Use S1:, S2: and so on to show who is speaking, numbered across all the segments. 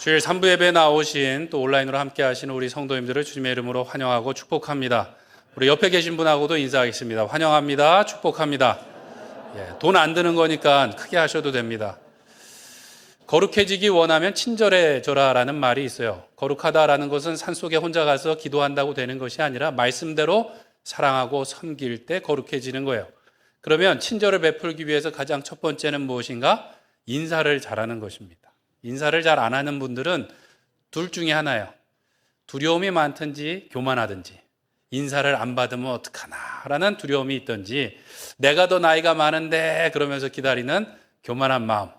S1: 주일 3부 예배 나오신 또 온라인으로 함께 하시는 우리 성도님들을 주님의 이름으로 환영하고 축복합니다. 우리 옆에 계신 분하고도 인사하겠습니다. 환영합니다. 축복합니다. 돈 안 드는 거니까 크게 하셔도 됩니다. 거룩해지기 원하면 친절해져라라는 말이 있어요. 거룩하다라는 것은 산속에 혼자 가서 기도한다고 되는 것이 아니라 말씀대로 사랑하고 섬길 때 거룩해지는 거예요. 그러면 친절을 베풀기 위해서 가장 첫 번째는 무엇인가? 인사를 잘하는 것입니다. 인사를 잘 안 하는 분들은 둘 중에 하나예요. 두려움이 많든지 교만하든지, 인사를 안 받으면 어떡하나라는 두려움이 있든지, 내가 더 나이가 많은데 그러면서 기다리는 교만한 마음.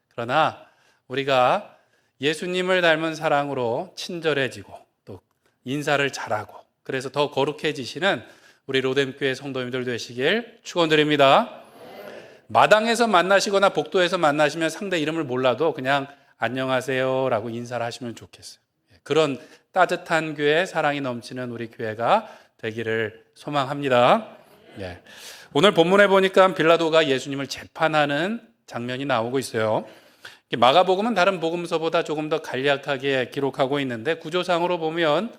S1: 그러나 우리가 예수님을 닮은 사랑으로 친절해지고 또 인사를 잘하고 그래서 더 거룩해지시는 우리 로뎀교회 성도님들 되시길 축원드립니다. 마당에서 만나시거나 복도에서 만나시면 상대 이름을 몰라도 그냥 안녕하세요 라고 인사를 하시면 좋겠어요. 그런 따뜻한 교회, 사랑이 넘치는 우리 교회가 되기를 소망합니다. 오늘 본문에 보니까 빌라도가 예수님을 재판하는 장면이 나오고 있어요. 마가복음은 다른 복음서보다 조금 더 간략하게 기록하고 있는데 구조상으로 보면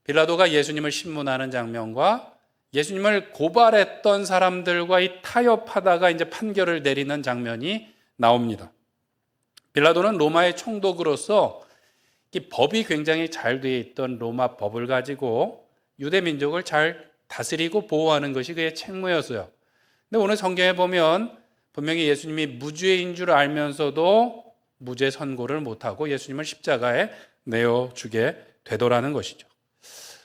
S1: 빌라도가 예수님을 신문하는 장면과 예수님을 고발했던 사람들과 이 타협하다가 이제 판결을 내리는 장면이 나옵니다. 빌라도는 로마의 총독으로서 이 법이 굉장히 잘 되어 있던 로마 법을 가지고 유대 민족을 잘 다스리고 보호하는 것이 그의 책무였어요. 근데 오늘 성경에 보면 분명히 예수님이 무죄인 줄 알면서도 무죄 선고를 못하고 예수님을 십자가에 내어주게 되더라는 것이죠.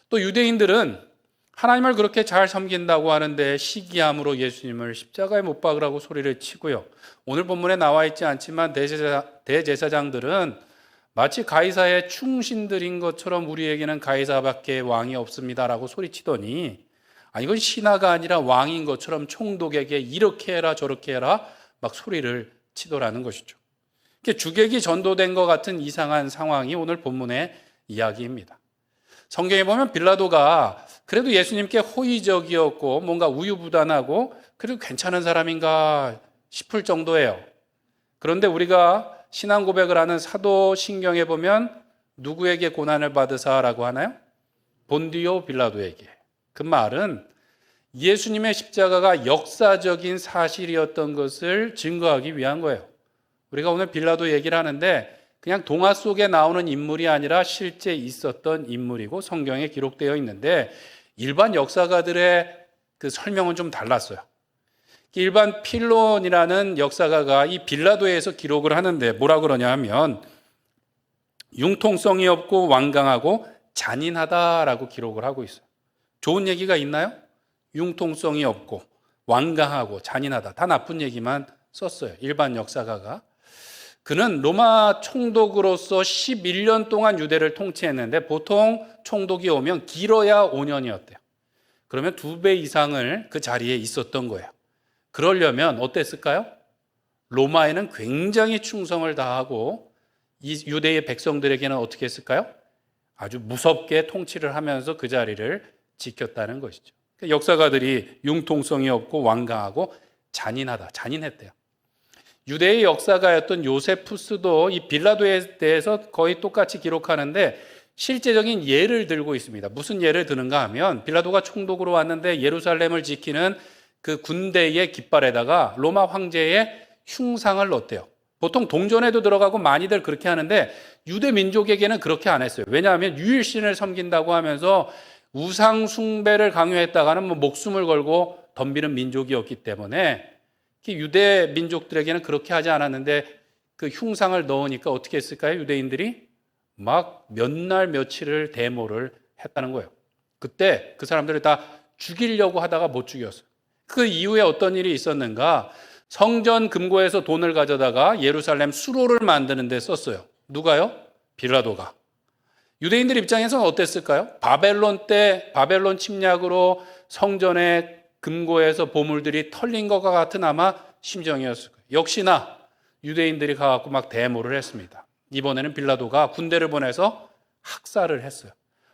S1: 또 유대인들은 하나님을 그렇게 잘 섬긴다고 하는데 시기함으로 예수님을 십자가에 못 박으라고 소리를 치고요. 오늘 본문에 나와 있지 않지만 대제사장들은 마치 가이사의 충신들인 것처럼 우리에게는 가이사밖에 왕이 없습니다라고 소리치더니 이건 신하가 아니라 왕인 것처럼 총독에게 이렇게 해라 저렇게 해라 막 소리를 치더라는 것이죠. 주객이 전도된 것 같은 이상한 상황이 오늘 본문의 이야기입니다. 성경에 보면 빌라도가 그래도 예수님께 호의적이었고 뭔가 우유부단하고 그래도 괜찮은 사람인가 싶을 정도예요. 그런데 우리가 신앙 고백을 하는 사도신경에 보면 누구에게 고난을 받으사라고 하나요? 본디오 빌라도에게. 그 말은 예수님의 십자가가 역사적인 사실이었던 것을 증거하기 위한 거예요. 우리가 오늘 빌라도 얘기를 하는데 그냥 동화 속에 나오는 인물이 아니라 실제 있었던 인물이고 성경에 기록되어 있는데 일반 역사가들의 그 설명은 좀 달랐어요. 일반 필론이라는 역사가가 이 빌라도에서 기록을 하는데 뭐라 그러냐 하면 융통성이 없고 완강하고 잔인하다라고 기록을 하고 있어요. 좋은 얘기가 있나요? 융통성이 없고 완강하고 잔인하다. 다 나쁜 얘기만 썼어요. 일반 역사가가. 그는 로마 총독으로서 11년 동안 유대를 통치했는데 보통 총독이 오면 길어야 5년이었대요. 그러면 2배 이상을 그 자리에 있었던 거예요. 그러려면 어땠을까요? 로마에는 굉장히 충성을 다하고 이 유대의 백성들에게는 어떻게 했을까요? 아주 무섭게 통치를 하면서 그 자리를 지켰다는 것이죠. 역사가들이 융통성이 없고 완강하고 잔인하다, 잔인했대요. 유대의 역사가였던 요세푸스도 이 빌라도에 대해서 거의 똑같이 기록하는데 실제적인 예를 들고 있습니다. 무슨 예를 드는가 하면 빌라도가 총독으로 왔는데 예루살렘을 지키는 그 군대의 깃발에다가 로마 황제의 흉상을 넣었대요. 보통 동전에도 들어가고 많이들 그렇게 하는데 유대 민족에게는 그렇게 안 했어요. 왜냐하면 유일신을 섬긴다고 하면서 우상 숭배를 강요했다가는 목숨을 걸고 덤비는 민족이었기 때문에 유대 민족들에게는 그렇게 하지 않았는데 그 흉상을 넣으니까 어떻게 했을까요? 유대인들이 막 몇 날 며칠을 데모를 했다는 거예요. 그때 그 사람들을 다 죽이려고 하다가 못 죽였어요. 그 이후에 어떤 일이 있었는가? 성전 금고에서 돈을 가져다가 예루살렘 수로를 만드는 데 썼어요. 누가요? 빌라도가. 유대인들 입장에서는 어땠을까요? 바벨론 때 바벨론 침략으로 성전의 금고에서 보물들이 털린 것과 같은 아마 심정이었을 거예요. 역시나 유대인들이 가갖고 막 데모를 했습니다. 이번에는 빌라도가 군대를 보내서 학살을 했어요.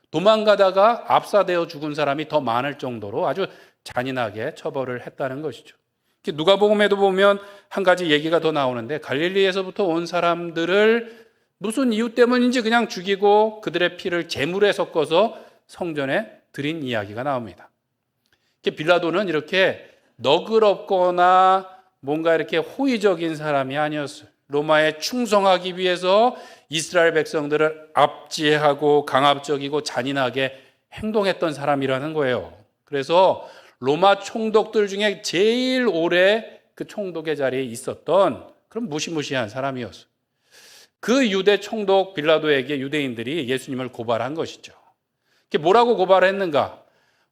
S1: 도망가다가 압사되어 죽은 사람이 더 많을 정도로 아주 잔인하게 처벌을 했다는 것이죠. 누가복음에도 보면 한 가지 얘기가 더 나오는데 갈릴리에서부터 온 사람들을 무슨 이유 때문인지 그냥 죽이고 그들의 피를 제물에 섞어서 성전에 드린 이야기가 나옵니다. 빌라도는 이렇게 너그럽거나 뭔가 이렇게 호의적인 사람이 아니었어요. 로마에 충성하기 위해서 이스라엘 백성들을 압제하고 강압적이고 잔인하게 행동했던 사람이라는 거예요. 그래서 로마 총독들 중에 제일 오래 그 총독의 자리에 있었던 그런 무시무시한 사람이었어요. 그 유대 총독 빌라도에게 유대인들이 예수님을 고발한 것이죠. 뭐라고 고발했는가?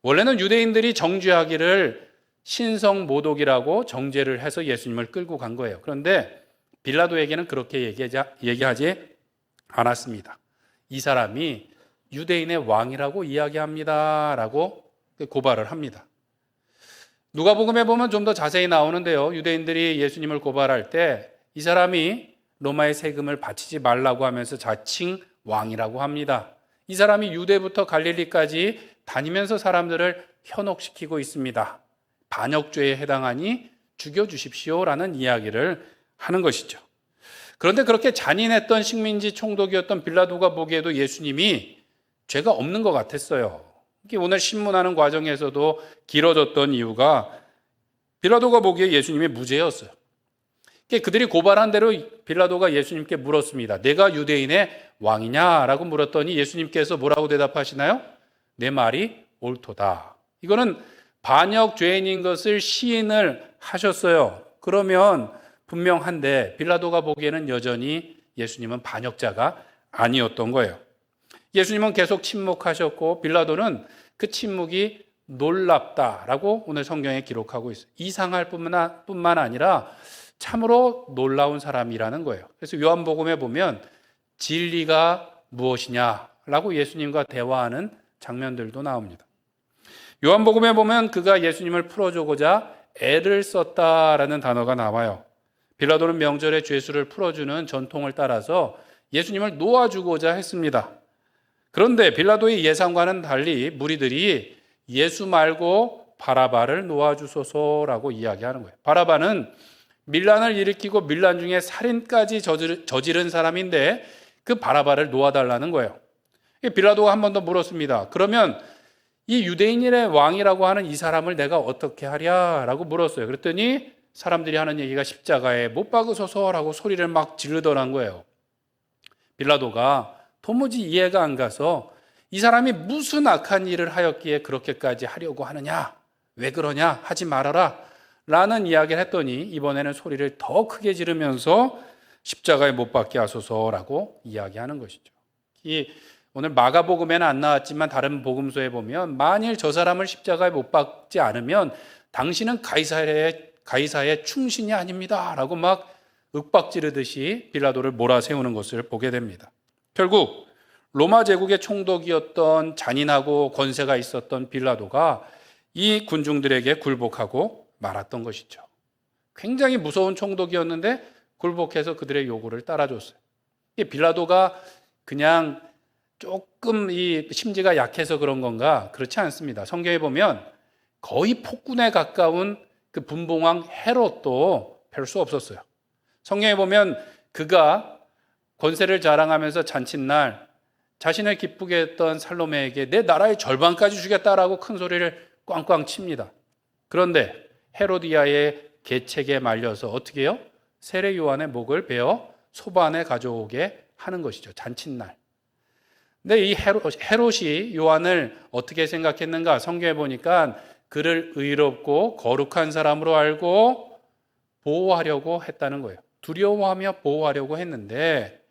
S1: 원래는 유대인들이 정죄하기를 신성모독이라고 정죄를 해서 예수님을 끌고 간 거예요. 그런데 빌라도에게는 그렇게 얘기하지 않았습니다. 이 사람이 유대인의 왕이라고 이야기합니다 라고 고발을 합니다. 누가복음에 보면 좀 더 자세히 나오는데요. 유대인들이 예수님을 고발할 때 이 사람이 로마의 세금을 바치지 말라고 하면서 자칭 왕이라고 합니다. 이 사람이 유대부터 갈릴리까지 다니면서 사람들을 현혹시키고 있습니다. 반역죄에 해당하니 죽여주십시오라는 이야기를 하는 것이죠. 그런데 그렇게 잔인했던 식민지 총독이었던 빌라도가 보기에도 예수님이 죄가 없는 것 같았어요. 오늘 신문하는 과정에서도 길어졌던 이유가 빌라도가 보기에 예수님이 무죄였어요. 그들이 고발한 대로 빌라도가 예수님께 물었습니다. 내가 유대인의 왕이냐라고 물었더니 예수님께서 뭐라고 대답하시나요? 내 말이 옳도다. 이거는 반역 죄인인 것을 시인을 하셨어요. 그러면 분명한데 빌라도가 보기에는 여전히 예수님은 반역자가 아니었던 거예요. 예수님은 계속 침묵하셨고 빌라도는 그 침묵이 놀랍다라고 오늘 성경에 기록하고 있어요. 이상할 뿐만 아니라 참으로 놀라운 사람이라는 거예요. 그래서 요한복음에 보면 진리가 무엇이냐라고 예수님과 대화하는 장면들도 나옵니다. 요한복음에 보면 그가 예수님을 풀어주고자 애를 썼다라는 단어가 나와요. 빌라도는 명절에 죄수를 풀어주는 전통을 따라서 예수님을 놓아주고자 했습니다. 그런데 빌라도의 예상과는 달리 무리들이 예수 말고 바라바를 놓아주소서라고 이야기하는 거예요. 바라바는 밀란을 일으키고 밀란 중에 살인까지 저지른 사람인데 그 바라바를 놓아달라는 거예요. 빌라도가 한 번 더 물었습니다. 그러면 이 유대인의 왕이라고 하는 이 사람을 내가 어떻게 하랴라고 물었어요. 그랬더니 사람들이 하는 얘기가 십자가에 못 박으소서라고 소리를 막 지르더란 거예요. 빌라도가 도무지 이해가 안 가서 이 사람이 무슨 악한 일을 하였기에 그렇게까지 하려고 하느냐? 왜 그러냐? 하지 말아라. 라는 이야기를 했더니 이번에는 소리를 더 크게 지르면서 십자가에 못 박게 하소서라고 이야기하는 것이죠. 오늘 마가복음에는 안 나왔지만 다른 복음서에 보면 만일 저 사람을 십자가에 못 박지 않으면 당신은 가이사의 충신이 아닙니다 라고 막 윽박지르듯이 빌라도를 몰아세우는 것을 보게 됩니다. 결국 로마 제국의 총독이었던 잔인하고 권세가 있었던 빌라도가 이 군중들에게 굴복하고 말았던 것이죠. 굉장히 무서운 총독이었는데 굴복해서 그들의 요구를 따라줬어요. 빌라도가 그냥 조금 이 심지가 약해서 그런 건가? 그렇지 않습니다. 성경에 보면 거의 폭군에 가까운 그 분봉왕 헤롯도 별 수 없었어요. 성경에 보면 그가 권세를 자랑하면서 잔칫날 자신을 기쁘게 했던 살로메에게 내 나라의 절반까지 주겠다라고 큰 소리를 꽝꽝 칩니다. 그런데 헤로디아의 계책에 말려서 어떻게 해요? 세례 요한의 목을 베어 소반에 가져오게 하는 것이죠. 잔칫날. 근데 이 헤롯이 요한을 어떻게 생각했는가? 성경에 보니까 그를 의롭고 거룩한 사람으로 알고 보호하려고 했다는 거예요. 두려워하며 보호하려고 했는데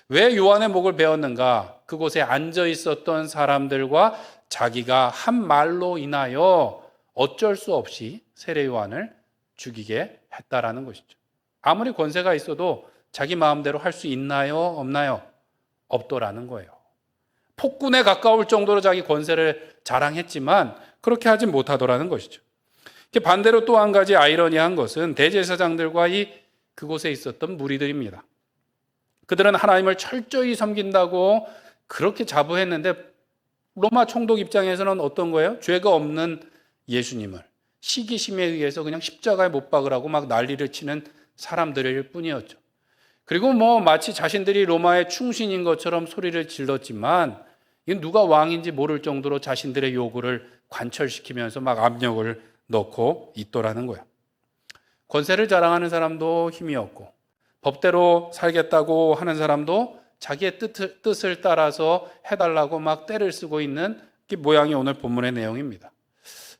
S1: 왜 요한의 목을 베었는가? 그곳에 앉아 있었던 사람들과 자기가 한 말로 인하여 어쩔 수 없이 세례 요한을 죽이게 했다라는 것이죠. 아무리 권세가 있어도 자기 마음대로 할 수 있나요? 없나요? 없더라는 거예요. 폭군에 가까울 정도로 자기 권세를 자랑했지만 그렇게 하지 못하더라는 것이죠. 반대로 또 한 가지 아이러니한 것은 대제사장들과 그곳에 있었던 무리들입니다. 그들은 하나님을 철저히 섬긴다고 그렇게 자부했는데 로마 총독 입장에서는 어떤 거예요? 죄가 없는 예수님을 시기심에 의해서 그냥 십자가에 못 박으라고 막 난리를 치는 사람들일 뿐이었죠. 그리고 마치 자신들이 로마의 충신인 것처럼 소리를 질렀지만 이건 누가 왕인지 모를 정도로 자신들의 요구를 관철시키면서 막 압력을 넣고 있더라는 거예요. 권세를 자랑하는 사람도 힘이 없고 법대로 살겠다고 하는 사람도 자기의 뜻을 따라서 해달라고 막 떼를 쓰고 있는 모양이 오늘 본문의 내용입니다.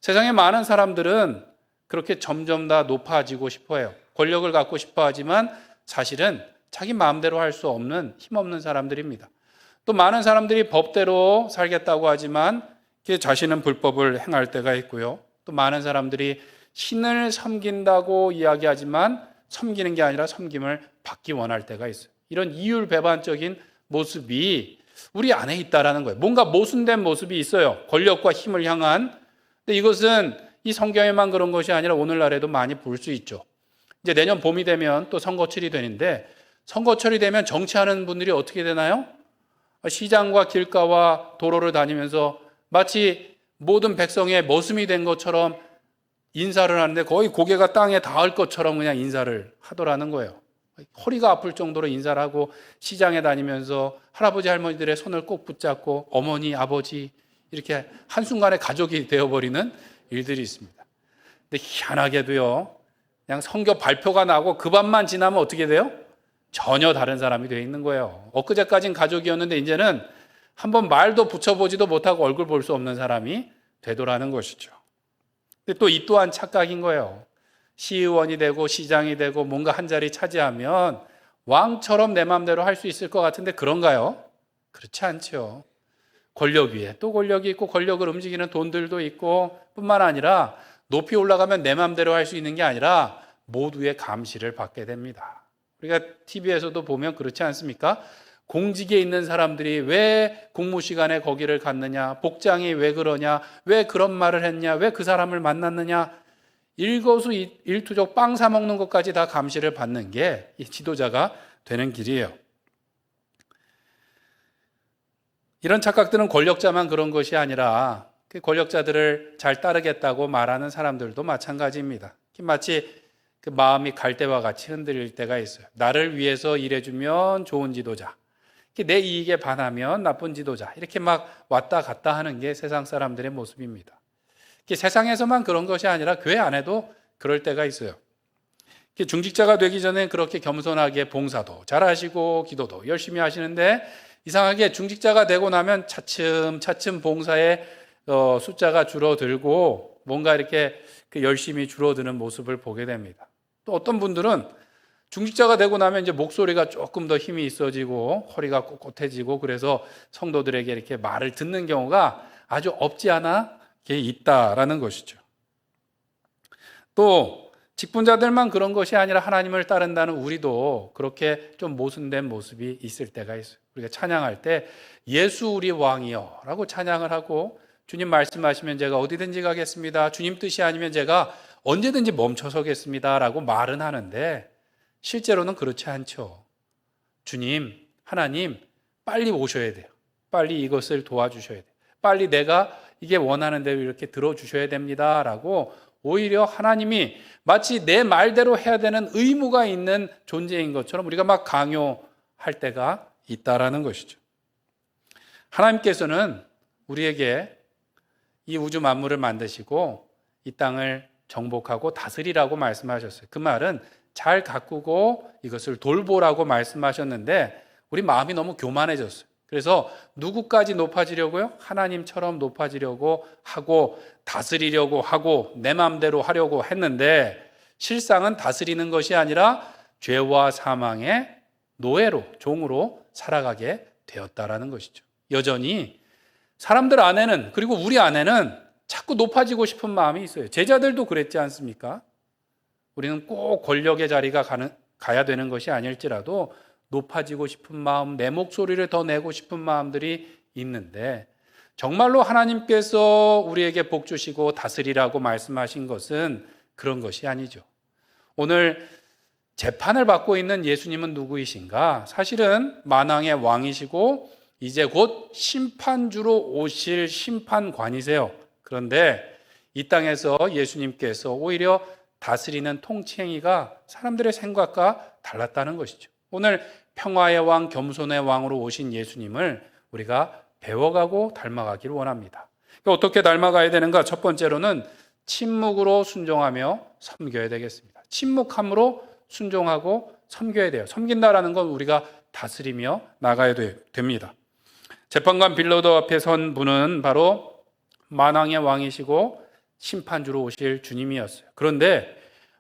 S1: 세상에 많은 사람들은 그렇게 점점 다 높아지고 싶어 해요. 권력을 갖고 싶어 하지만 사실은 자기 마음대로 할 수 없는 힘없는 사람들입니다. 또 많은 사람들이 법대로 살겠다고 하지만 자신은 불법을 행할 때가 있고요. 또 많은 사람들이 신을 섬긴다고 이야기하지만 섬기는 게 아니라 섬김을 받기 원할 때가 있어요. 이런 이율배반적인 모습이 우리 안에 있다라는 거예요. 뭔가 모순된 모습이 있어요. 권력과 힘을 향한. 근데 이것은 이 성경에만 그런 것이 아니라 오늘날에도 많이 볼 수 있죠. 이제 내년 봄이 되면 또 선거철이 되는데 선거철이 되면 정치하는 분들이 어떻게 되나요? 시장과 길가와 도로를 다니면서 마치 모든 백성의 머슴이 된 것처럼 인사를 하는데 거의 고개가 땅에 닿을 것처럼 그냥 인사를 하더라는 거예요. 허리가 아플 정도로 인사를 하고 시장에 다니면서 할아버지 할머니들의 손을 꼭 붙잡고 어머니 아버지 이렇게 한순간에 가족이 되어버리는 일들이 있습니다. 근데 희한하게도요, 그냥 선거 발표가 나고 그 밤만 지나면 어떻게 돼요? 전혀 다른 사람이 되어 있는 거예요. 엊그제까진 가족이었는데 이제는 한번 말도 붙여보지도 못하고 얼굴 볼 수 없는 사람이 되더라는 것이죠. 근데 또 이 또한 착각인 거예요. 시의원이 되고 시장이 되고 뭔가 한 자리 차지하면 왕처럼 내 마음대로 할 수 있을 것 같은데 그런가요? 그렇지 않죠. 권력 위에 또 권력이 있고 권력을 움직이는 돈들도 있고 뿐만 아니라 높이 올라가면 내 마음대로 할 수 있는 게 아니라 모두의 감시를 받게 됩니다. 우리가 TV에서도 보면 그렇지 않습니까? 공직에 있는 사람들이 왜 공무 시간에 거기를 갔느냐, 복장이 왜 그러냐, 왜 그런 말을 했냐, 왜 그 사람을 만났느냐, 일거수일투족 빵 사 먹는 것까지 다 감시를 받는 게 이 지도자가 되는 길이에요. 이런 착각들은 권력자만 그런 것이 아니라 그 권력자들을 잘 따르겠다고 말하는 사람들도 마찬가지입니다. 마치 그 마음이 갈대와 같이 흔들릴 때가 있어요. 나를 위해서 일해주면 좋은 지도자, 내 이익에 반하면 나쁜 지도자, 이렇게 막 왔다 갔다 하는 게 세상 사람들의 모습입니다. 세상에서만 그런 것이 아니라 교회 안에도 그럴 때가 있어요. 중직자가 되기 전에 그렇게 겸손하게 봉사도 잘하시고 기도도 열심히 하시는데 이상하게 중직자가 되고 나면 차츰 봉사의 숫자가 줄어들고 뭔가 이렇게 열심히 줄어드는 모습을 보게 됩니다. 또 어떤 분들은 중직자가 되고 나면 이제 목소리가 조금 더 힘이 있어지고 허리가 꼿꼿해지고 그래서 성도들에게 이렇게 말을 듣는 경우가 아주 없지 않아 있다라는 것이죠. 또 직분자들만 그런 것이 아니라 하나님을 따른다는 우리도 그렇게 좀 모순된 모습이 있을 때가 있어요. 우리가 찬양할 때 예수 우리 왕이여 라고 찬양을 하고 주님 말씀하시면 제가 어디든지 가겠습니다. 주님 뜻이 아니면 제가 언제든지 멈춰 서겠습니다 라고 말은 하는데 실제로는 그렇지 않죠. 주님, 하나님 빨리 오셔야 돼요. 빨리 이것을 도와주셔야 돼요. 빨리 내가 이게 원하는 대로 이렇게 들어주셔야 됩니다 라고 오히려 하나님이 마치 내 말대로 해야 되는 의무가 있는 존재인 것처럼 우리가 막 강요할 때가 있다라는 것이죠. 하나님께서는 우리에게 이 우주 만물을 만드시고 이 땅을 정복하고 다스리라고 말씀하셨어요. 그 말은 잘 가꾸고 이것을 돌보라고 말씀하셨는데 우리 마음이 너무 교만해졌어요. 그래서 누구까지 높아지려고요? 하나님처럼 높아지려고 하고 다스리려고 하고 내 마음대로 하려고 했는데 실상은 다스리는 것이 아니라 죄와 사망의 노예로, 종으로 살아가게 되었다라는 것이죠. 여전히 사람들 안에는, 그리고 우리 안에는 자꾸 높아지고 싶은 마음이 있어요. 제자들도 그랬지 않습니까? 우리는 꼭 권력의 자리가 가야 되는 것이 아닐지라도 높아지고 싶은 마음, 내 목소리를 더 내고 싶은 마음들이 있는데 정말로 하나님께서 우리에게 복 주시고 다스리라고 말씀하신 것은 그런 것이 아니죠. 오늘 재판을 받고 있는 예수님은 누구이신가? 사실은 만왕의 왕이시고 이제 곧 심판주로 오실 심판관이세요. 그런데 이 땅에서 예수님께서 오히려 다스리는 통치행위가 사람들의 생각과 달랐다는 것이죠. 오늘 평화의 왕, 겸손의 왕으로 오신 예수님을 우리가 배워가고 닮아가기를 원합니다. 어떻게 닮아가야 되는가? 첫 번째로는 침묵으로 순종하며 섬겨야 되겠습니다. 침묵함으로 순종하고 섬겨야 돼요. 섬긴다라는 건 우리가 다스리며 나가야 됩니다. 재판관 빌라도 앞에 선 분은 바로 만왕의 왕이시고 심판주로 오실 주님이었어요. 그런데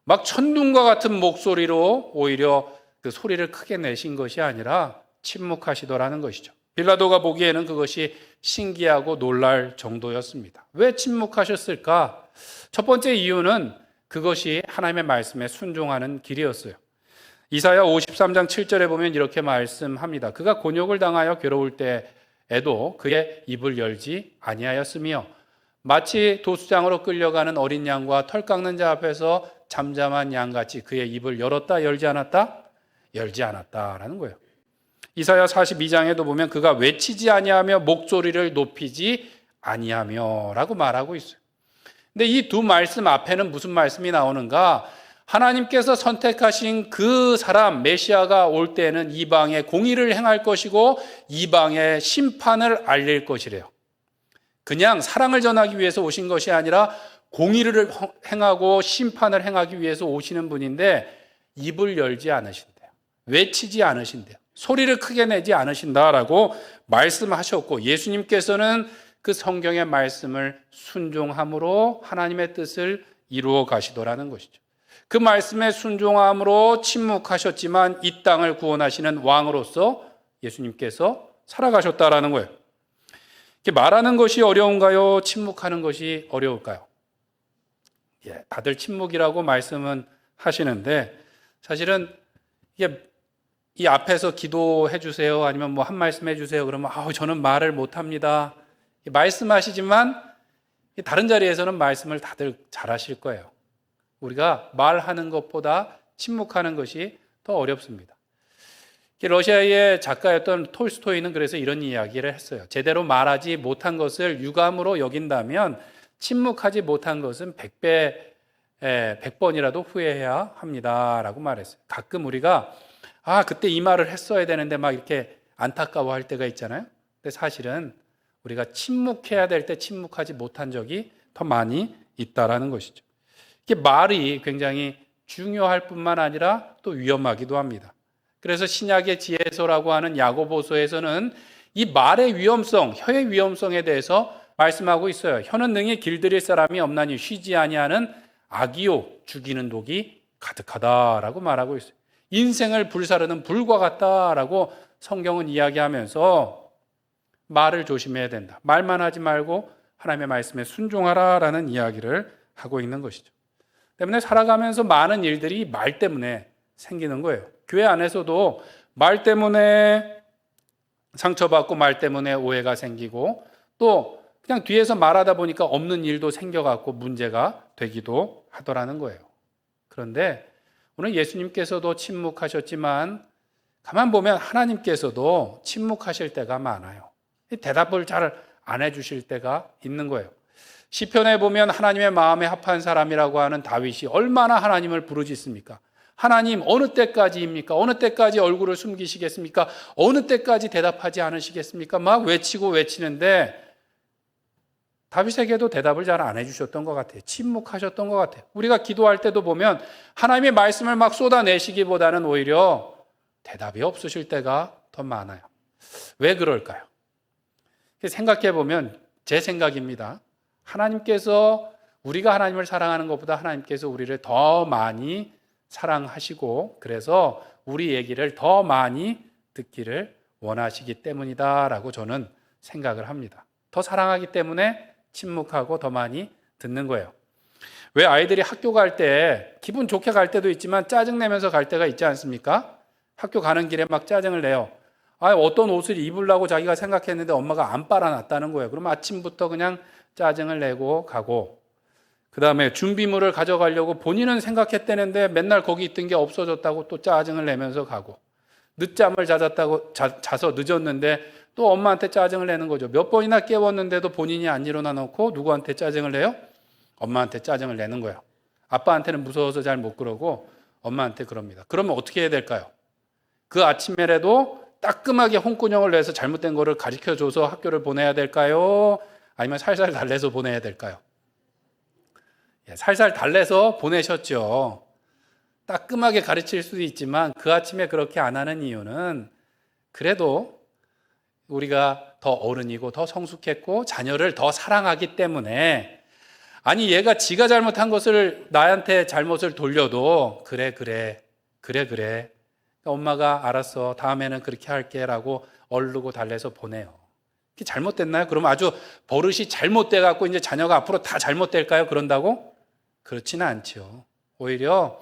S1: 막 천둥과 같은 목소리로 오히려 그 소리를 크게 내신 것이 아니라 침묵하시더라는 것이죠. 빌라도가 보기에는 그것이 신기하고 놀랄 정도였습니다. 왜 침묵하셨을까? 첫 번째 이유는 그것이 하나님의 말씀에 순종하는 길이었어요. 이사야 53장 7절에 보면 이렇게 말씀합니다. 그가 곤욕을 당하여 괴로울 때에도 그의 입을 열지 아니하였으며 마치 도수장으로 끌려가는 어린 양과 털 깎는 자 앞에서 잠잠한 양같이 그의 입을 열었다 열지 않았다? 열지 않았다라는 거예요. 이사야 42장에도 보면 그가 외치지 아니하며 목소리를 높이지 아니하며라고 말하고 있어요. 근데 이 두 말씀 앞에는 무슨 말씀이 나오는가? 하나님께서 선택하신 그 사람 메시아가 올 때는 이방에 공의를 행할 것이고 이방에 심판을 알릴 것이래요. 그냥 사랑을 전하기 위해서 오신 것이 아니라 공의를 행하고 심판을 행하기 위해서 오시는 분인데 입을 열지 않으신대요. 외치지 않으신대요. 소리를 크게 내지 않으신다라고 말씀하셨고, 예수님께서는 그 성경의 말씀을 순종함으로 하나님의 뜻을 이루어 가시더라는 것이죠. 그 말씀에 순종함으로 침묵하셨지만 이 땅을 구원하시는 왕으로서 예수님께서 살아가셨다라는 거예요. 말하는 것이 어려운가요? 침묵하는 것이 어려울까요? 다들 침묵이라고 말씀은 하시는데 사실은 이게 이 앞에서 기도해 주세요 아니면 뭐 한 말씀 해 주세요 그러면 저는 말을 못합니다. 말씀하시지만 다른 자리에서는 말씀을 다들 잘하실 거예요. 우리가 말하는 것보다 침묵하는 것이 더 어렵습니다. 러시아의 작가였던 톨스토이는 그래서 이런 이야기를 했어요. 제대로 말하지 못한 것을 유감으로 여긴다면 침묵하지 못한 것은 100번이라도 후회해야 합니다라고 말했어요. 가끔 우리가 그때 이 말을 했어야 되는데 막 이렇게 안타까워할 때가 있잖아요. 근데 사실은 우리가 침묵해야 될 때 침묵하지 못한 적이 더 많이 있다라는 것이죠. 이게 말이 굉장히 중요할 뿐만 아니라 또 위험하기도 합니다. 그래서 신약의 지혜서라고 하는 야고보서에서는 이 말의 위험성, 혀의 위험성에 대해서 말씀하고 있어요. 혀는 능히 길들일 사람이 없나니 쉬지 아니하는 악이요 죽이는 독이 가득하다라고 말하고 있어요. 인생을 불사르는 불과 같다라고 성경은 이야기하면서 말을 조심해야 된다. 말만 하지 말고 하나님의 말씀에 순종하라라는 이야기를 하고 있는 것이죠. 때문에 살아가면서 많은 일들이 말 때문에 생기는 거예요. 교회 안에서도 말 때문에 상처받고 말 때문에 오해가 생기고 또 그냥 뒤에서 말하다 보니까 없는 일도 생겨갖고 문제가 되기도 하더라는 거예요. 그런데 오늘 예수님께서도 침묵하셨지만 가만 보면 하나님께서도 침묵하실 때가 많아요. 대답을 잘 안 해주실 때가 있는 거예요. 시편에 보면 하나님의 마음에 합한 사람이라고 하는 다윗이 얼마나 하나님을 부르짖습니까? 하나님 어느 때까지입니까? 어느 때까지 얼굴을 숨기시겠습니까? 어느 때까지 대답하지 않으시겠습니까? 막 외치고 외치는데 다윗에게도 대답을 잘 안 해주셨던 것 같아요. 침묵하셨던 것 같아요. 우리가 기도할 때도 보면 하나님의 말씀을 막 쏟아내시기보다는 오히려 대답이 없으실 때가 더 많아요. 왜 그럴까요? 생각해 보면 제 생각입니다. 하나님께서 우리가 하나님을 사랑하는 것보다 하나님께서 우리를 더 많이 사랑하시고 그래서 우리 얘기를 더 많이 듣기를 원하시기 때문이다라고 저는 생각을 합니다. 더 사랑하기 때문에 침묵하고 더 많이 듣는 거예요. 왜 아이들이 학교 갈 때 기분 좋게 갈 때도 있지만 짜증내면서 갈 때가 있지 않습니까? 학교 가는 길에 막 짜증을 내요. 어떤 옷을 입으려고 자기가 생각했는데 엄마가 안 빨아놨다는 거예요. 그럼 아침부터 그냥 짜증을 내고 가고 그 다음에 준비물을 가져가려고 본인은 생각했다는데 맨날 거기 있던 게 없어졌다고 또 짜증을 내면서 가고 늦잠을 자서 늦었는데 또 엄마한테 짜증을 내는 거죠. 몇 번이나 깨웠는데도 본인이 안 일어나 놓고 누구한테 짜증을 내요? 엄마한테 짜증을 내는 거예요. 아빠한테는 무서워서 잘 못 그러고 엄마한테 그럽니다. 그러면 어떻게 해야 될까요? 그 아침에라도 따끔하게 홍군형을 내서 잘못된 거를 가르쳐줘서 학교를 보내야 될까요? 아니면 살살 달래서 보내야 될까요? 살살 달래서 보내셨죠. 따끔하게 가르칠 수도 있지만 그 아침에 그렇게 안 하는 이유는 그래도 우리가 더 어른이고 더 성숙했고 자녀를 더 사랑하기 때문에, 아니 얘가 지가 잘못한 것을 나한테 잘못을 돌려도 그래 그러니까 엄마가 알았어 다음에는 그렇게 할게 라고 얼르고 달래서 보내요. 그게 잘못됐나요? 그럼 아주 버릇이 잘못돼 갖고 이제 자녀가 앞으로 다 잘못될까요? 그런다고? 그렇지는 않죠. 오히려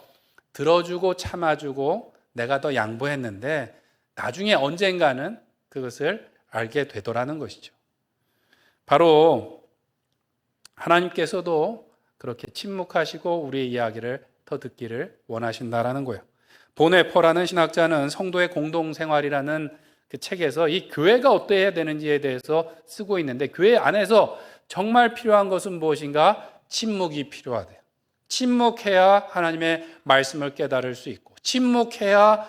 S1: 들어주고 참아주고 내가 더 양보했는데 나중에 언젠가는 그것을 알게 되더라는 것이죠. 바로 하나님께서도 그렇게 침묵하시고 우리의 이야기를 더 듣기를 원하신다라는 거예요. 보네퍼라는 신학자는 성도의 공동생활이라는 그 책에서 이 교회가 어때야 되는지에 대해서 쓰고 있는데, 교회 안에서 정말 필요한 것은 무엇인가? 침묵이 필요하대요. 침묵해야 하나님의 말씀을 깨달을 수 있고, 침묵해야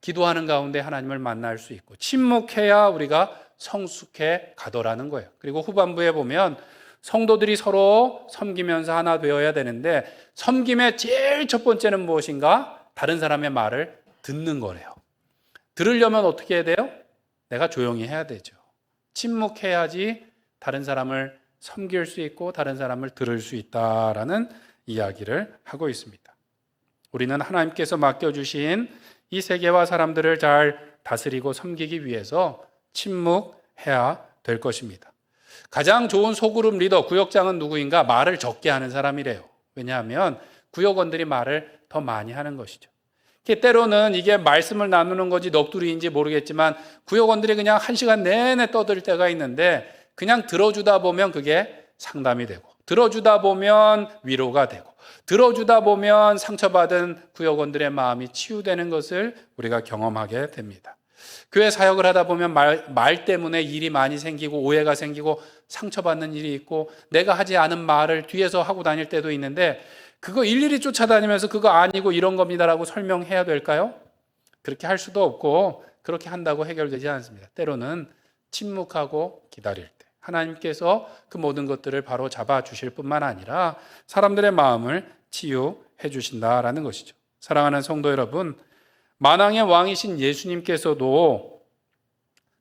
S1: 기도하는 가운데 하나님을 만날 수 있고, 침묵해야 우리가 성숙해 가더라는 거예요. 그리고 후반부에 보면 성도들이 서로 섬기면서 하나 되어야 되는데, 섬김의 제일 첫 번째는 무엇인가? 다른 사람의 말을 듣는 거래요. 들으려면 어떻게 해야 돼요? 내가 조용히 해야 되죠. 침묵해야지 다른 사람을 섬길 수 있고 다른 사람을 들을 수 있다라는 이야기를 하고 있습니다. 우리는 하나님께서 맡겨주신 이 세계와 사람들을 잘 다스리고 섬기기 위해서 침묵해야 될 것입니다. 가장 좋은 소그룹 리더, 구역장은 누구인가? 말을 적게 하는 사람이래요. 왜냐하면 구역원들이 말을 더 많이 하는 것이죠. 때로는 이게 말씀을 나누는 건지 넋두리인지 모르겠지만 구역원들이 그냥 1시간 내내 떠들 때가 있는데, 그냥 들어주다 보면 그게 상담이 되고, 들어주다 보면 위로가 되고, 들어주다 보면 상처받은 구역원들의 마음이 치유되는 것을 우리가 경험하게 됩니다. 교회 사역을 하다 보면 말 때문에 일이 많이 생기고 오해가 생기고 상처받는 일이 있고, 내가 하지 않은 말을 뒤에서 하고 다닐 때도 있는데 그거 일일이 쫓아다니면서 그거 아니고 이런 겁니다라고 설명해야 될까요? 그렇게 할 수도 없고 그렇게 한다고 해결되지 않습니다. 때로는 침묵하고 기다릴 때 하나님께서 그 모든 것들을 바로 잡아 주실 뿐만 아니라 사람들의 마음을 치유해 주신다라는 것이죠. 사랑하는 성도 여러분, 만왕의 왕이신 예수님께서도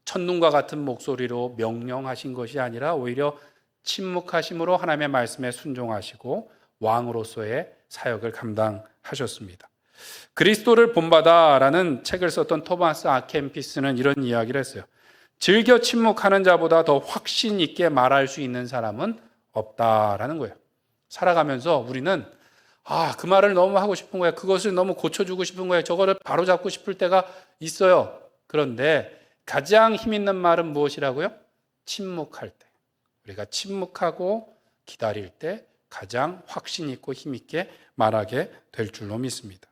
S1: 천둥과 같은 목소리로 명령하신 것이 아니라 오히려 침묵하심으로 하나님의 말씀에 순종하시고 왕으로서의 사역을 감당하셨습니다. 그리스도를 본받아라는 책을 썼던 토마스 아켄피스는 이런 이야기를 했어요. 즐겨 침묵하는 자보다 더 확신 있게 말할 수 있는 사람은 없다라는 거예요. 살아가면서 우리는 그 말을 너무 하고 싶은 거야. 그것을 너무 고쳐주고 싶은 거야. 저거를 바로잡고 싶을 때가 있어요. 그런데 가장 힘 있는 말은 무엇이라고요? 침묵할 때. 우리가 침묵하고 기다릴 때 가장 확신 있고 힘 있게 말하게 될 줄로 믿습니다.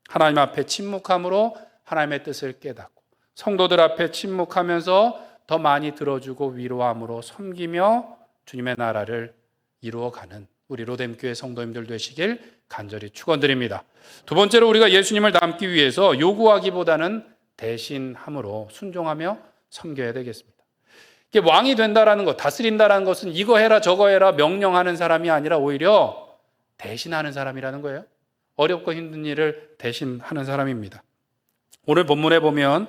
S1: 하나님 앞에 침묵함으로 하나님의 뜻을 깨닫고, 성도들 앞에 침묵하면서 더 많이 들어주고 위로함으로 섬기며 주님의 나라를 이루어가는 우리 로뎀교회 성도님들 되시길 간절히 축원드립니다. 두 번째로 우리가 예수님을 닮기 위해서 요구하기보다는 대신함으로 순종하며 섬겨야 되겠습니다. 이게 왕이 된다라는 것, 다스린다라는 것은 이거 해라 저거 해라 명령하는 사람이 아니라 오히려 대신하는 사람이라는 거예요. 어렵고 힘든 일을 대신하는 사람입니다. 오늘 본문에 보면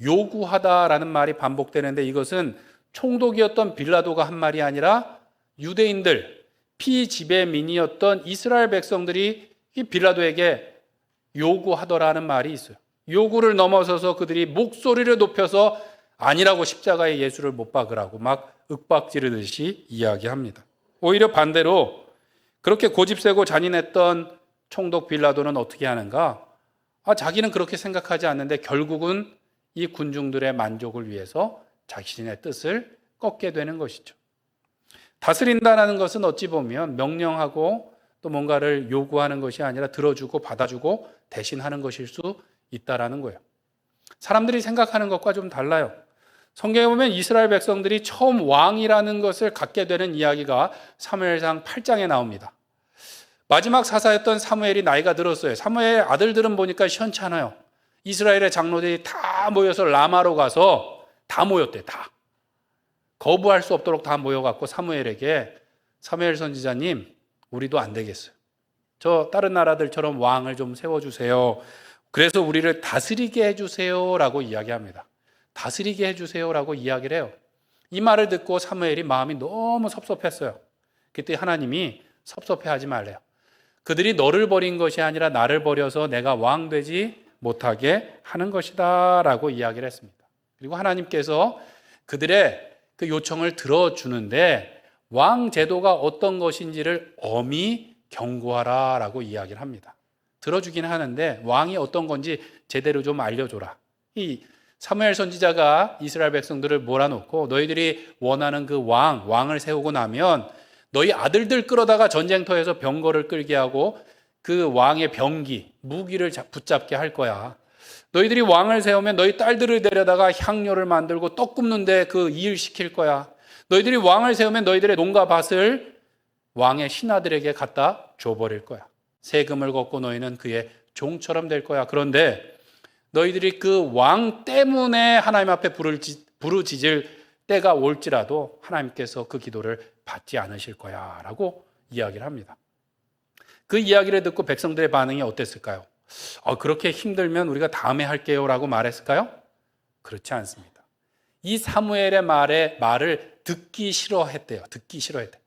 S1: 요구하다라는 말이 반복되는데, 이것은 총독이었던 빌라도가 한 말이 아니라 유대인들, 피지배민이었던 이스라엘 백성들이 이 빌라도에게 요구하더라는 말이 있어요. 요구를 넘어서서 그들이 목소리를 높여서 아니라고 십자가에 예수를 못 박으라고 막 윽박지르듯이 이야기합니다. 오히려 반대로 그렇게 고집세고 잔인했던 총독 빌라도는 어떻게 하는가? 자기는 그렇게 생각하지 않는데 결국은 이 군중들의 만족을 위해서 자신의 뜻을 꺾게 되는 것이죠. 다스린다는 것은 어찌 보면 명령하고 또 뭔가를 요구하는 것이 아니라 들어주고 받아주고 대신하는 것일 수 있다라는 거예요. 사람들이 생각하는 것과 좀 달라요. 성경에 보면 이스라엘 백성들이 처음 왕이라는 것을 갖게 되는 이야기가 사무엘상 8장에 나옵니다. 마지막 사사였던 사무엘이 나이가 들었어요. 사무엘의 아들들은 보니까 시원찮아요. 이스라엘의 장로들이 다 모여서 라마로 가서 다 모였대. 다. 거부할 수 없도록 다 모여갖고 사무엘에게 사무엘 선지자님, 우리도 안 되겠어요. 저 다른 나라들처럼 왕을 좀 세워주세요. 그래서 우리를 다스리게 해주세요라고 이야기합니다. 다스리게 해주세요라고 이야기를 해요. 이 말을 듣고 사무엘이 마음이 너무 섭섭했어요. 그때 하나님이 섭섭해하지 말래요. 그들이 너를 버린 것이 아니라 나를 버려서 내가 왕 되지 못하게 하는 것이다 라고 이야기를 했습니다. 그리고 하나님께서 그들의 그 요청을 들어주는데 왕 제도가 어떤 것인지를 엄히 경고하라 라고 이야기를 합니다. 들어주긴 하는데 왕이 어떤 건지 제대로 좀 알려줘라. 이 사무엘 선지자가 이스라엘 백성들을 몰아놓고 너희들이 원하는 그 왕을 세우고 나면 너희 아들들 끌어다가 전쟁터에서 병거를 끌게 하고 그 왕의 병기, 무기를 붙잡게 할 거야. 너희들이 왕을 세우면 너희 딸들을 데려다가 향료를 만들고 떡 굽는데 그 일 시킬 거야. 너희들이 왕을 세우면 너희들의 농가 밭을 왕의 신하들에게 갖다 줘버릴 거야. 세금을 걷고 너희는 그의 종처럼 될 거야. 그런데 너희들이 그 왕 때문에 하나님 앞에 부르짖을 때가 올지라도 하나님께서 그 기도를 받지 않으실 거야 라고 이야기를 합니다. 그 이야기를 듣고 백성들의 반응이 어땠을까요? 그렇게 힘들면 우리가 다음에 할게요 라고 말했을까요? 그렇지 않습니다. 이 사무엘의 말을 듣기 싫어했대요. 듣기 싫어했대요.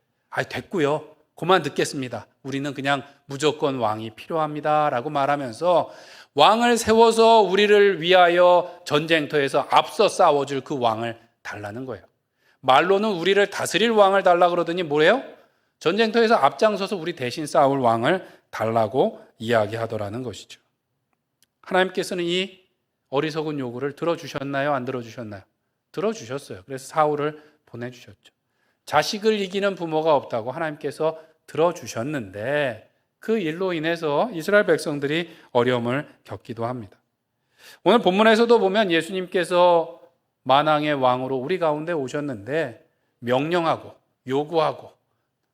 S1: 됐고요. 그만 듣겠습니다. 우리는 그냥 무조건 왕이 필요합니다 라고 말하면서 왕을 세워서 우리를 위하여 전쟁터에서 앞서 싸워줄 그 왕을 달라는 거예요. 말로는 우리를 다스릴 왕을 달라 그러더니 뭐래요? 전쟁터에서 앞장서서 우리 대신 싸울 왕을 달라고 이야기하더라는 것이죠. 하나님께서는 이 어리석은 요구를 들어주셨나요? 안 들어주셨나요? 들어주셨어요. 그래서 사울을 보내주셨죠. 자식을 이기는 부모가 없다고 하나님께서 들어주셨는데 그 일로 인해서 이스라엘 백성들이 어려움을 겪기도 합니다. 오늘 본문에서도 보면 예수님께서 만왕의 왕으로 우리 가운데 오셨는데 명령하고 요구하고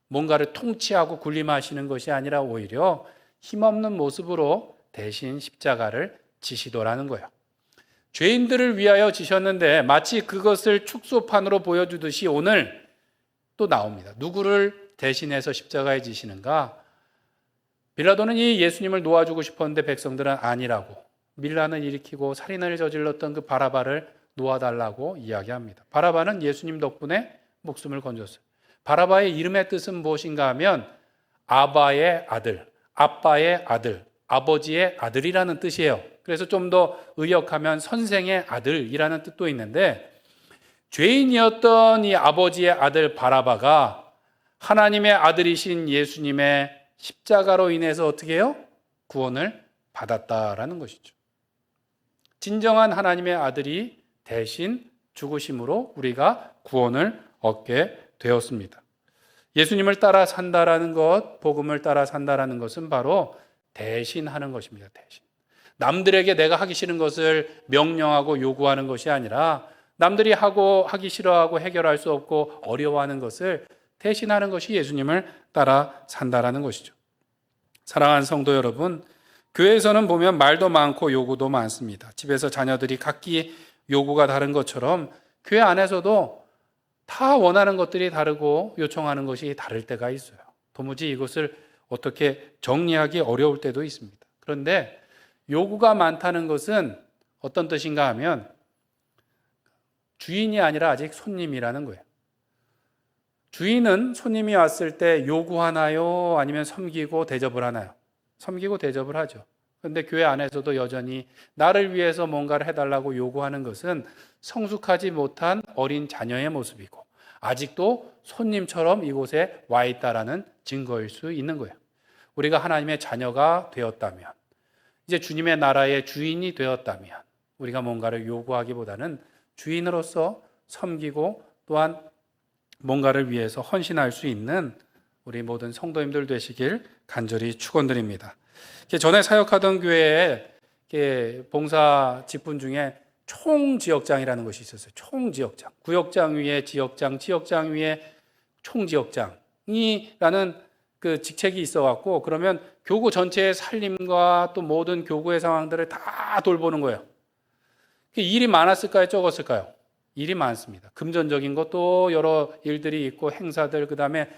S1: 뭔가를 통치하고 군림하시는 것이 아니라 오히려 힘없는 모습으로 대신 십자가를 지시더라는 거예요. 죄인들을 위하여 지셨는데 마치 그것을 축소판으로 보여주듯이 오늘 또 나옵니다. 누구를 대신해서 십자가에 지시는가? 빌라도는 이 예수님을 놓아주고 싶었는데 백성들은 아니라고 밀란을 일으키고 살인을 저질렀던 그 바라바를 놓아달라고 이야기합니다. 바라바는 예수님 덕분에 목숨을 건졌어요. 바라바의 이름의 뜻은 무엇인가 하면 아바의 아들, 아빠의 아들, 아버지의 아들이라는 뜻이에요. 그래서 좀 더 의역하면 선생의 아들이라는 뜻도 있는데 죄인이었던 이 아버지의 아들 바라바가 하나님의 아들이신 예수님의 십자가로 인해서 어떻게 해요? 구원을 받았다라는 것이죠. 진정한 하나님의 아들이 대신 죽으심으로 우리가 구원을 얻게 되었습니다. 예수님을 따라 산다라는 것, 복음을 따라 산다라는 것은 바로 대신하는 것입니다. 대신. 남들에게 내가 하기 싫은 것을 명령하고 요구하는 것이 아니라 남들이 하기 싫어하고 해결할 수 없고 어려워하는 것을 대신하는 것이 예수님을 따라 산다라는 것이죠. 사랑하는 성도 여러분, 교회에서는 보면 말도 많고 요구도 많습니다. 집에서 자녀들이 각기 요구가 다른 것처럼 교회 안에서도 다 원하는 것들이 다르고 요청하는 것이 다를 때가 있어요. 도무지 이것을 어떻게 정리하기 어려울 때도 있습니다. 그런데 요구가 많다는 것은 어떤 뜻인가 하면 주인이 아니라 아직 손님이라는 거예요. 주인은 손님이 왔을 때 요구하나요? 아니면 섬기고 대접을 하나요? 섬기고 대접을 하죠. 그런데 교회 안에서도 여전히 나를 위해서 뭔가를 해달라고 요구하는 것은 성숙하지 못한 어린 자녀의 모습이고 아직도 손님처럼 이곳에 와 있다라는 증거일 수 있는 거예요. 우리가 하나님의 자녀가 되었다면, 이제 주님의 나라의 주인이 되었다면 우리가 뭔가를 요구하기보다는 주인으로서 섬기고 또한 뭔가를 위해서 헌신할 수 있는 우리 모든 성도님들 되시길 간절히 축원드립니다. 전에 사역하던 교회에 봉사 직분 중에 총지역장이라는 것이 있었어요. 총지역장. 구역장 위에 지역장, 지역장 위에 총지역장이라는 그 직책이 있어갖고 그러면 교구 전체의 살림과 또 모든 교구의 상황들을 다 돌보는 거예요. 일이 많았을까요? 적었을까요? 일이 많습니다. 금전적인 것도 여러 일들이 있고 행사들, 그 다음에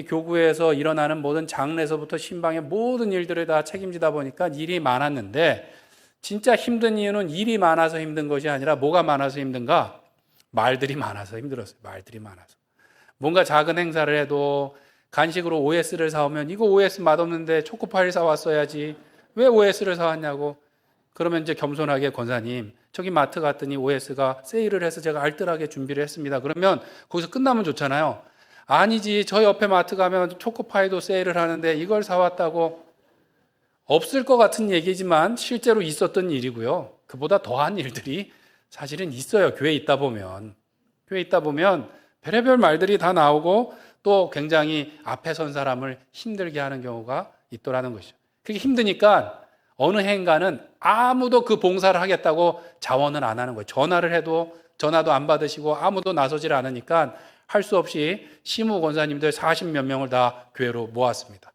S1: 교구에서 일어나는 모든 장례서부터 신방의 모든 일들을 다 책임지다 보니까 일이 많았는데, 진짜 힘든 이유는 일이 많아서 힘든 것이 아니라 뭐가 많아서 힘든가? 말들이 많아서 힘들었어요. 말들이 많아서. 뭔가 작은 행사를 해도 간식으로 OS를 사오면 이거 OS 맛없는데 초코파이 사왔어야지. 왜 OS를 사왔냐고. 그러면 이제 겸손하게 권사님, 저기 마트 갔더니 OS가 세일을 해서 제가 알뜰하게 준비를 했습니다. 그러면 거기서 끝나면 좋잖아요. 아니지, 저 옆에 마트 가면 초코파이도 세일을 하는데 이걸 사왔다고. 없을 것 같은 얘기지만 실제로 있었던 일이고요. 그보다 더한 일들이 사실은 있어요. 교회에 있다 보면. 교회에 있다 보면 별의별 말들이 다 나오고 또 굉장히 앞에 선 사람을 힘들게 하는 경우가 있더라는 것이죠. 그게 힘드니까 어느 행가는 아무도 그 봉사를 하겠다고 자원을 안 하는 거예요. 전화를 해도 전화도 안 받으시고 아무도 나서질 않으니까 할 수 없이 시무 권사님들 40몇 명을 다 교회로 모았습니다.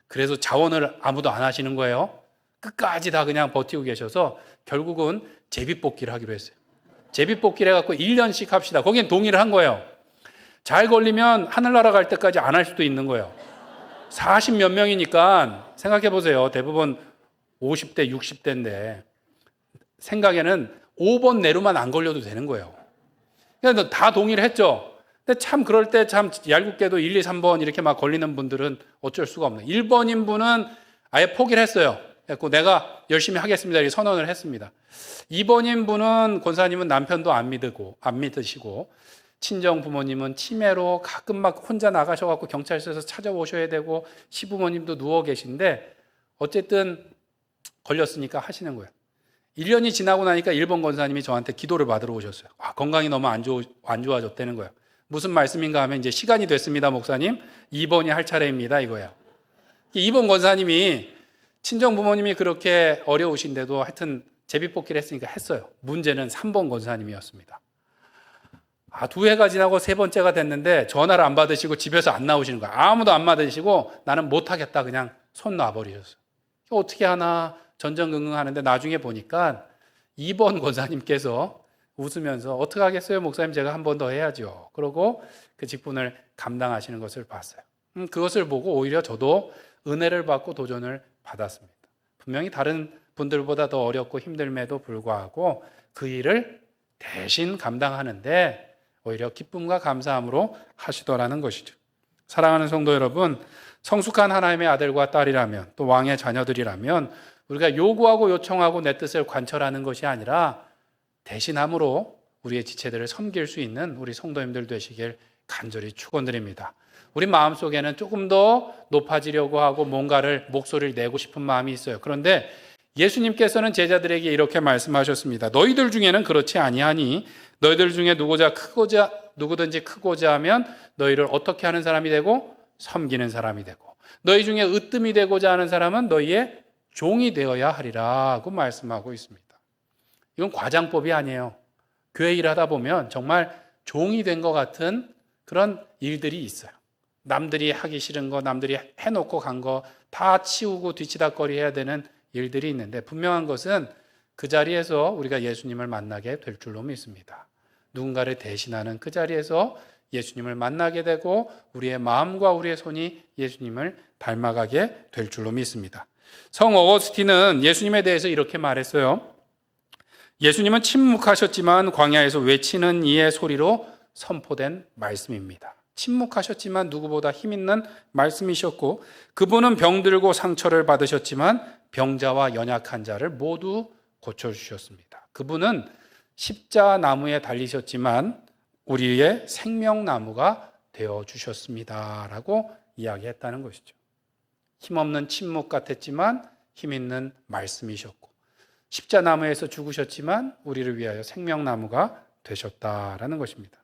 S1: 그래서 자원을 아무도 안 하시는 거예요. 끝까지 다 그냥 버티고 계셔서 결국은 제비뽑기를 하기로 했어요. 제비뽑기를 해갖고 1년씩 합시다. 거긴 동의를 한 거예요. 잘 걸리면 하늘나라 갈 때까지 안 할 수도 있는 거예요. 40몇 명이니까 생각해 보세요. 대부분 50대, 60대인데 생각에는 5번 내로만 안 걸려도 되는 거예요. 그러니까 다 동의를 했죠. 근데 참 그럴 때 참 얄궂게도 1, 2, 3번 이렇게 막 걸리는 분들은 어쩔 수가 없네요. 1번인 분은 아예 포기를 했어요. 그래서 내가 열심히 하겠습니다. 이렇게 선언을 했습니다. 2번인 분은 권사님은 남편도 안 믿으시고 친정 부모님은 치매로 가끔 막 혼자 나가셔갖고 경찰서에서 찾아오셔야 되고 시부모님도 누워 계신데 어쨌든 걸렸으니까 하시는 거예요. 1년이 지나고 나니까 1번 권사님이 저한테 기도를 받으러 오셨어요. 건강이 너무 안 좋아졌다는 거예요. 무슨 말씀인가 하면 이제 시간이 됐습니다, 목사님. 2번이 할 차례입니다, 이거예요. 2번 권사님이 친정 부모님이 그렇게 어려우신데도 하여튼 제비뽑기를 했으니까 했어요. 문제는 3번 권사님이었습니다. 두 해가 지나고 세 번째가 됐는데 전화를 안 받으시고 집에서 안 나오시는 거예요. 아무도 안 받으시고 나는 못하겠다 그냥 손 놔버리셨어요. 어떻게 하나 전전긍긍 하는데 나중에 보니까 2번 권사님께서 웃으면서 어떻게 하겠어요 목사님, 제가 한 번 더 해야죠. 그러고 그 직분을 감당하시는 것을 봤어요. 그것을 보고 오히려 저도 은혜를 받고 도전을 받았습니다. 분명히 다른 분들보다 더 어렵고 힘듦에도 불구하고 그 일을 대신 감당하는데 오히려 기쁨과 감사함으로 하시더라는 것이죠. 사랑하는 성도 여러분, 성숙한 하나님의 아들과 딸이라면 또 왕의 자녀들이라면 우리가 요구하고 요청하고 내 뜻을 관철하는 것이 아니라 대신함으로 우리의 지체들을 섬길 수 있는 우리 성도님들 되시길 간절히 축원드립니다. 우리 마음속에는 조금 더 높아지려고 하고 뭔가를 목소리를 내고 싶은 마음이 있어요. 그런데 예수님께서는 제자들에게 이렇게 말씀하셨습니다. 너희들 중에는 그렇지 아니하니 너희들 중에 누구든지 크고자 하면 너희를 어떻게 하는 사람이 되고 섬기는 사람이 되고 너희 중에 으뜸이 되고자 하는 사람은 너희의 종이 되어야 하리라고 말씀하고 있습니다. 이건 과장법이 아니에요. 교회 일하다 보면 정말 종이 된 것 같은 그런 일들이 있어요. 남들이 하기 싫은 거, 남들이 해놓고 간 거 다 치우고 뒤치다거리 해야 되는 일들이 있는데 분명한 것은 그 자리에서 우리가 예수님을 만나게 될 줄로 믿습니다. 누군가를 대신하는 그 자리에서 예수님을 만나게 되고 우리의 마음과 우리의 손이 예수님을 닮아가게 될 줄로 믿습니다. 성 어거스틴은 예수님에 대해서 이렇게 말했어요. 예수님은 침묵하셨지만 광야에서 외치는 이의 소리로 선포된 말씀입니다. 침묵하셨지만 누구보다 힘있는 말씀이셨고 그분은 병들고 상처를 받으셨지만 병자와 연약한 자를 모두 고쳐주셨습니다. 그분은 십자나무에 달리셨지만 우리의 생명나무가 되어주셨습니다 라고 이야기했다는 것이죠. 힘없는 침묵 같았지만 힘있는 말씀이셨고 십자나무에서 죽으셨지만 우리를 위하여 생명나무가 되셨다라는 것입니다.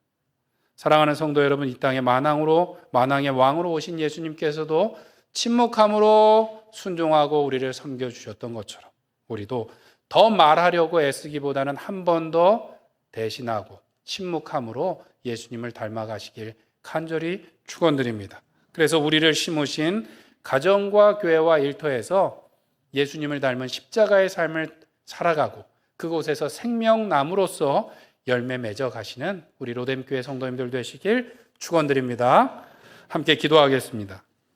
S1: 사랑하는 성도 여러분, 이 땅에 만왕의 왕으로 오신 예수님께서도 침묵함으로 순종하고 우리를 섬겨주셨던 것처럼 우리도 더 말하려고 애쓰기보다는 한 번 더 대신하고 침묵함으로 예수님을 닮아가시길 간절히 축원드립니다. 그래서 우리를 심으신 가정과 교회와 일터에서 예수님을 닮은 십자가의 삶을 살아가고 그곳에서 생명나무로서 열매 맺어 가시는 우리 로뎀교회 성도님들 되시길 축원드립니다. 함께 기도하겠습니다.